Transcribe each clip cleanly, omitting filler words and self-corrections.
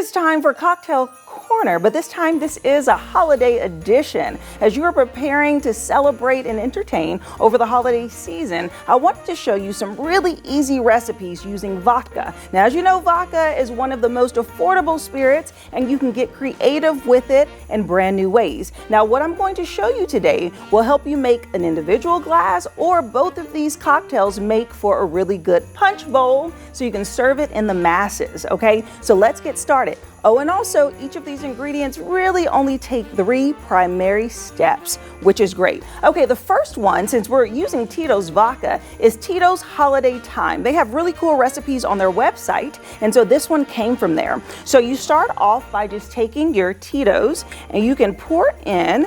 it's time for Cocktail Corner, but this time this is a holiday edition. As you are preparing to celebrate and entertain over the holiday season, I wanted to show you some really easy recipes using vodka. Now, as you know, vodka is one of the most affordable spirits, and you can get creative with it in brand new ways. Now, what I'm going to show you today will help you make an individual glass or both of these cocktails make for a really good punch bowl so you can serve it in the masses, okay? So let's get started. Oh, and also each of these ingredients really only take 3 primary steps, which is great. Okay, the first one, since we're using Tito's vodka, is Tito's Holiday Thyme. They have really cool recipes on their website, and so this one came from there. So you start off by just taking your Tito's, and you can pour in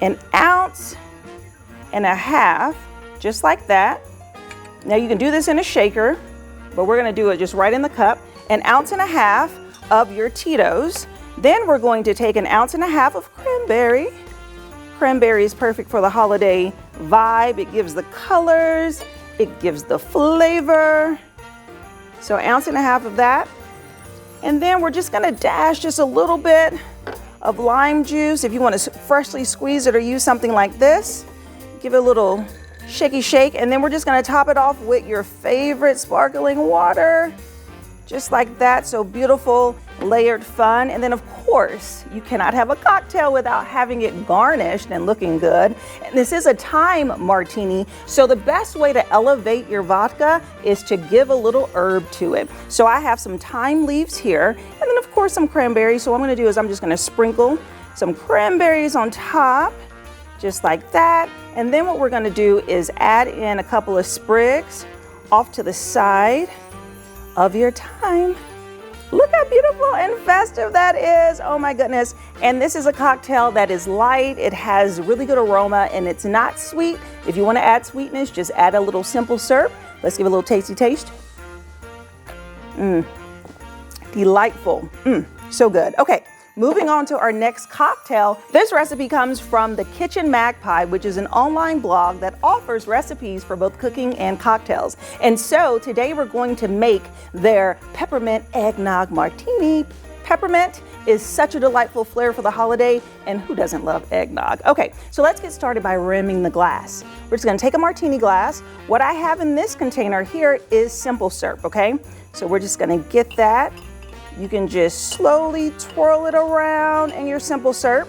1.5 ounces, just like that. Now you can do this in a shaker, but we're gonna do it just right in the cup. 1.5 ounces of your Tito's. Then we're going to take 1.5 ounces of cranberry. Cranberry is perfect for the holiday vibe. It gives the colors, it gives the flavor. So 1.5 ounces of that. And then we're just gonna dash just a little bit of lime juice. If you want to freshly squeeze it or use something like this, give it a little shaky shake. And then we're just gonna top it off with your favorite sparkling water. Just like that, so beautiful, layered fun. And then of course, you cannot have a cocktail without having it garnished and looking good. And this is a thyme martini, so the best way to elevate your vodka is to give a little herb to it. So I have some thyme leaves here, and then of course some cranberries. So what I'm gonna do is I'm just gonna sprinkle some cranberries on top, just like that. And then what we're gonna do is add in a couple of sprigs off to the side of your thyme. Look how beautiful and festive that is. Oh my goodness. And this is a cocktail that is light. It has really good aroma and it's not sweet. If you want to add sweetness, just add a little simple syrup. Let's give it a little tasty taste. Delightful. So good. Okay. Moving on to our next cocktail. This recipe comes from the Kitchen Magpie, which is an online blog that offers recipes for both cooking and cocktails. And so today we're going to make their Peppermint Eggnog Martini. Peppermint is such a delightful flair for the holiday, and who doesn't love eggnog? Okay, so let's get started by rimming the glass. We're just gonna take a martini glass. What I have in this container here is simple syrup, okay? So we're just gonna get that. You can just slowly twirl it around in your simple syrup.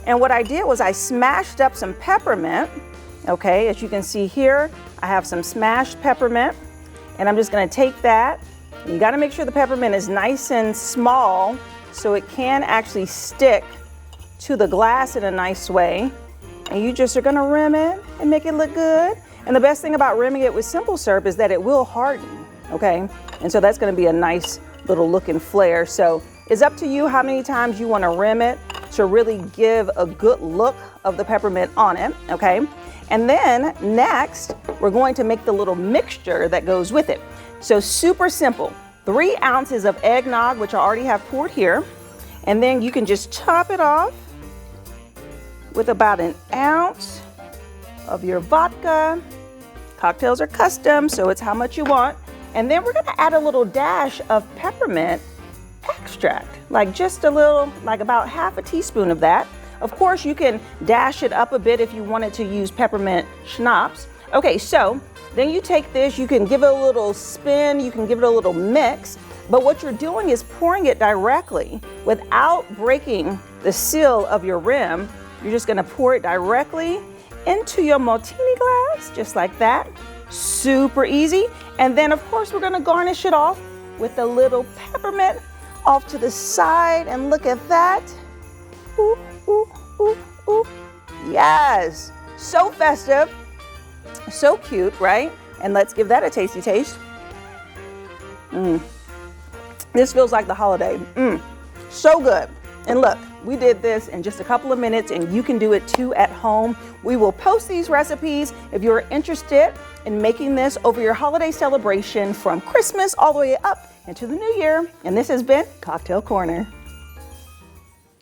And what I did was I smashed up some peppermint. Okay, as you can see here, I have some smashed peppermint. And I'm just gonna take that. You gotta make sure the peppermint is nice and small so it can actually stick to the glass in a nice way. And you just are gonna rim it and make it look good. And the best thing about rimming it with simple syrup is that it will harden, okay? And so that's gonna be a nice little look and flair. So it's up to you how many times you want to rim it to really give a good look of the peppermint on it, okay? And then next, we're going to make the little mixture that goes with it. So super simple, 3 ounces of eggnog, which I already have poured here. And then you can just top it off with about 1 ounce of your vodka. Cocktails are custom, so it's how much you want. And then we're gonna add a little dash of peppermint extract, like just a little, like about half a teaspoon of that. Of course, you can dash it up a bit if you wanted to use peppermint schnapps. Okay, so then you take this, you can give it a little spin, you can give it a little mix, but what you're doing is pouring it directly without breaking the seal of your rim. You're just gonna pour it directly into your martini glass, just like that. Super easy. And then of course we're gonna garnish it off with a little peppermint off to the side, and look at that. Ooh, ooh, ooh, ooh. Yes, so festive, so cute, right? And let's give that a tasty taste. This feels like the holiday. So good. And look, we did this in just a couple of minutes, and you can do it too at home. We will post these recipes if you're interested in making this over your holiday celebration from Christmas all the way up into the new year. And this has been Cocktail Corner.